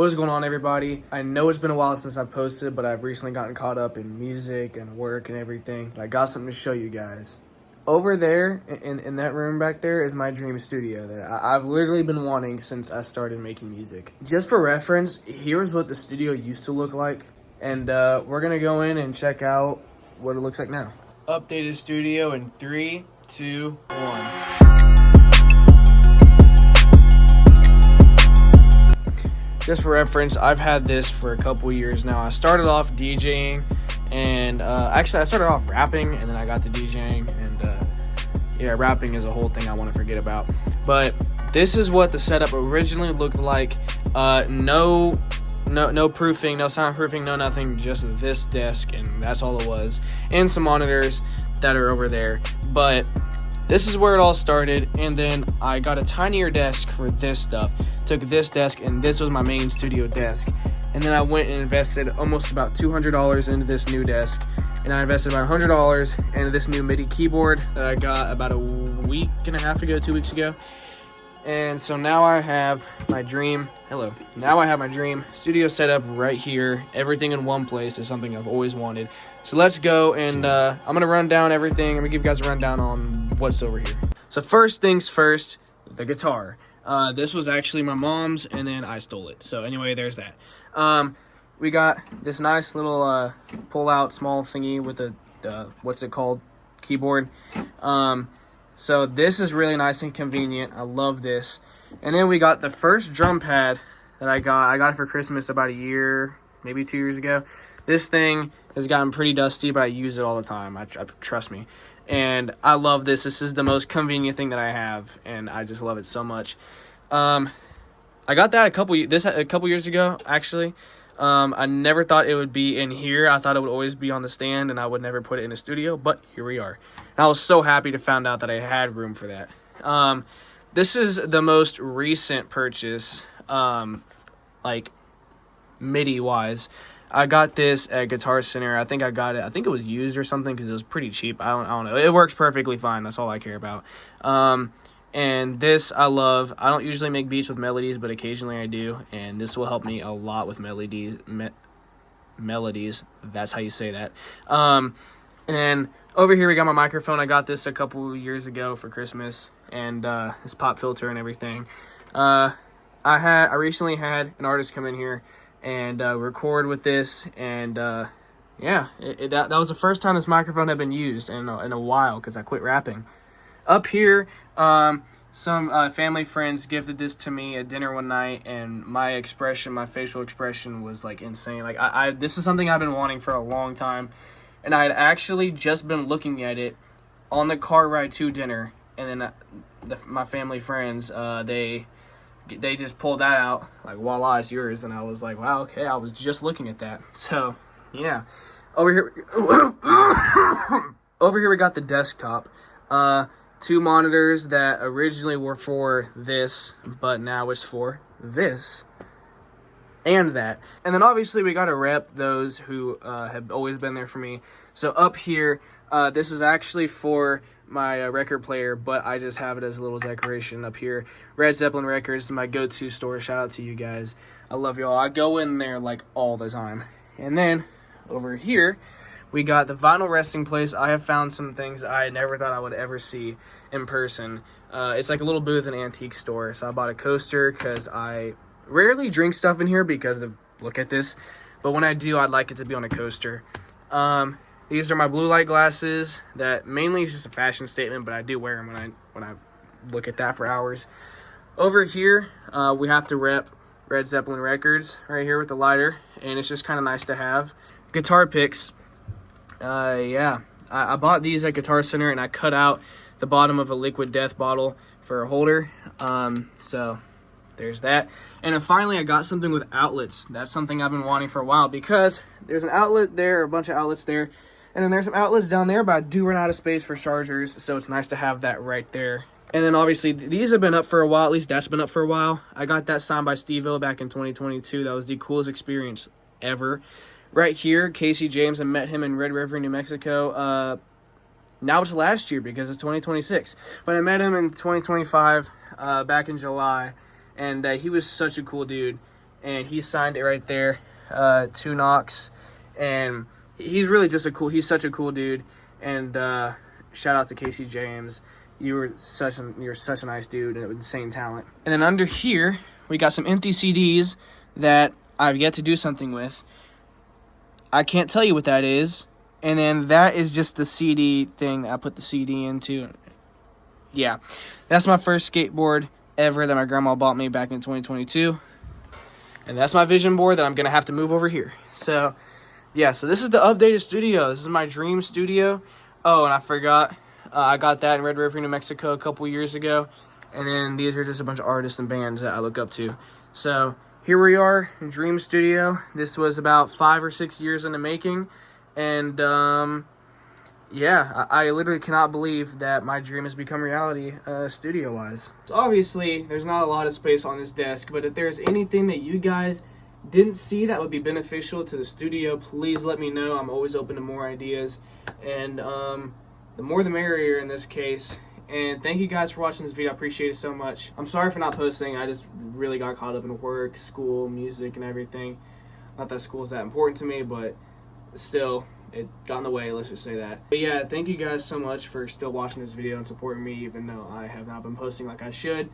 What is going on, everybody? I know it's been a while since I posted, but I've recently gotten caught up in music and work and everything. But I got something to show you guys. Over there, in that room back there, is my dream studio that I've literally been wanting since I started making music. Just for reference, here's what the studio used to look like. And we're going to go in and check out what it looks like now. Updated studio in 3, 2, 1. Just for reference, I've had this for a couple years now. I started off DJing, and actually I started off rapping, and then I got to DJing, and yeah, rapping is a whole thing I want to forget about. But this is what the setup originally looked like. No proofing, no soundproofing, no nothing, just this desk, and that's all it was, and some monitors that are over there. But this is where it all started, and then I got a tinier desk for this stuff. Took this desk, and this was my main studio desk. And then I went and invested almost about $200 into this new desk. And I invested about $100 into this new MIDI keyboard that I got about a week and a half ago, 2 weeks ago. And so now I have my dream, now I have my dream studio set up right here. Everything in one place is something I've always wanted. So let's go, and I'm going to run down everything. I'm going to give you guys a rundown on what's over here. So first things first, the guitar. This was actually my mom's, and then I stole it. So anyway, there's that. We got this nice little pull-out small thingy with a what's it called, keyboard. So this is really nice and convenient. I love this. And then we got the first drum pad that I got. I got it for Christmas about a year, maybe 2 years ago. This thing has gotten pretty dusty, but I use it all the time. Trust me. And I love this. This is the most convenient thing that I have, and I just love it so much. I got that a couple years ago, actually. I never thought it would be in here. I thought it would always be on the stand, and I would never put it in a studio, but here we are. And I was so happy to find out that I had room for that. This is the most recent purchase, like MIDI-wise. I got this at Guitar Center. I think it was used or something because it was pretty cheap. I don't know. It works perfectly fine. That's all I care about. And this I love. I don't usually make beats with melodies, but occasionally I do. And this will help me a lot with melodies. That's how you say that. And then over here we got my microphone. I got this a couple years ago for Christmas. And this pop filter and everything. I recently had an artist come in here and record with this, and yeah, that was the first time this microphone had been used in a while because I quit rapping. Up here, some family friends gifted this to me at dinner one night, and my facial expression was like insane. Like this is something I've been wanting for a long time, and I had actually just been looking at it on the car ride to dinner, and then my family friends, they just pulled that out, like, voila, it's yours. And I was like, wow, okay, I was just looking at that. So, yeah. Over here we got the desktop. 2 monitors that originally were for this, but now it's for this and that. And then obviously we got to rep those who have always been there for me. So up here, this is actually for my record player, but I just have it as a little decoration up here. Red Zeppelin Records is my go-to store. Shout out to you guys. I love y'all. I go in there like all the time. And then over here, we got the vinyl resting place. I have found some things I never thought I would ever see in person. It's like a little booth in an antique store. So I bought a coaster because I rarely drink stuff in here because of, look at this. But when I do, I'd like it to be on a coaster. These are my blue light glasses. That mainly is just a fashion statement, but I do wear them when I look at that for hours. Over here, we have to rep Red Zeppelin Records right here with the lighter, and it's just kind of nice to have. Guitar picks. Yeah, I bought these at Guitar Center, and I cut out the bottom of a Liquid Death bottle for a holder. So there's that. And then finally, I got something with outlets. That's something I've been wanting for a while because there's an outlet there, a bunch of outlets there. And then there's some outlets down there, but I do run out of space for chargers, so it's nice to have that right there. And then obviously, these have been up for a while. At least that's been up for a while. I got that signed by Steve-O back in 2022. That was the coolest experience ever. Right here, Casey James, I met him in Red River, New Mexico. Now it's last year because it's 2026. But I met him in 2025, back in July. And he was such a cool dude. and he signed it right there, 2 knocks, and he's really just he's such a cool dude, and shout out to Casey James. You're such a nice dude and with insane talent. And then under here, we got some empty CDs that I've yet to do something with. I can't tell you what that is. And then that is just the CD thing I put the CD into. Yeah, that's my first skateboard ever that my grandma bought me back in 2022. And that's my vision board that I'm going to have to move over here. So, yeah, so this is the updated studio. This is my dream studio. Oh, and I forgot. I got that in Red River, New Mexico a couple years ago. And then these are just a bunch of artists and bands that I look up to. So here we are, Dream Studio. This was about 5 or 6 years in the making. And, yeah, I literally cannot believe that my dream has become reality studio-wise. So obviously, there's not a lot of space on this desk. But if there's anything that you guys didn't see that would be beneficial to the studio, please let me know. I'm always open to more ideas. And, the more the merrier in this case. And thank you guys for watching this video. I appreciate it so much. I'm sorry for not posting. I just really got caught up in work, school, music, and everything. Not that school's that important to me, but still, it got in the way, let's just say that. But yeah, thank you guys so much for still watching this video and supporting me, even though I have not been posting like I should.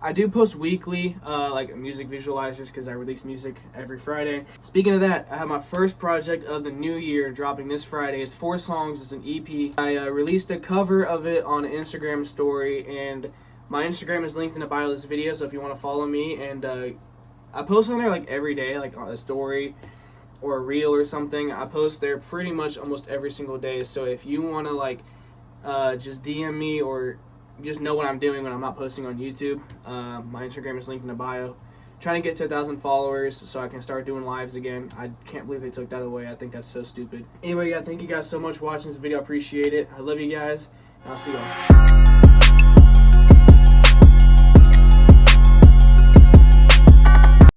I do post weekly, like music visualizers, because I release music every Friday. Speaking of that, I have my first project of the new year dropping this Friday. It's 4 songs, it's an EP. I released a cover of it on an Instagram story, and my Instagram is linked in the bio of this video, so if you want to follow me, and I post on there like every day, like on a story or a reel or something. I post there pretty much almost every single day, so if you want to like just DM me or just know what I'm doing when I'm not posting on YouTube. My Instagram is linked in the bio. Trying to get to 1,000 followers so I can start doing lives again. I can't believe they took that away. I think that's so stupid. Anyway, yeah, thank you guys so much for watching this video. I appreciate it. I love you guys, and I'll see y'all.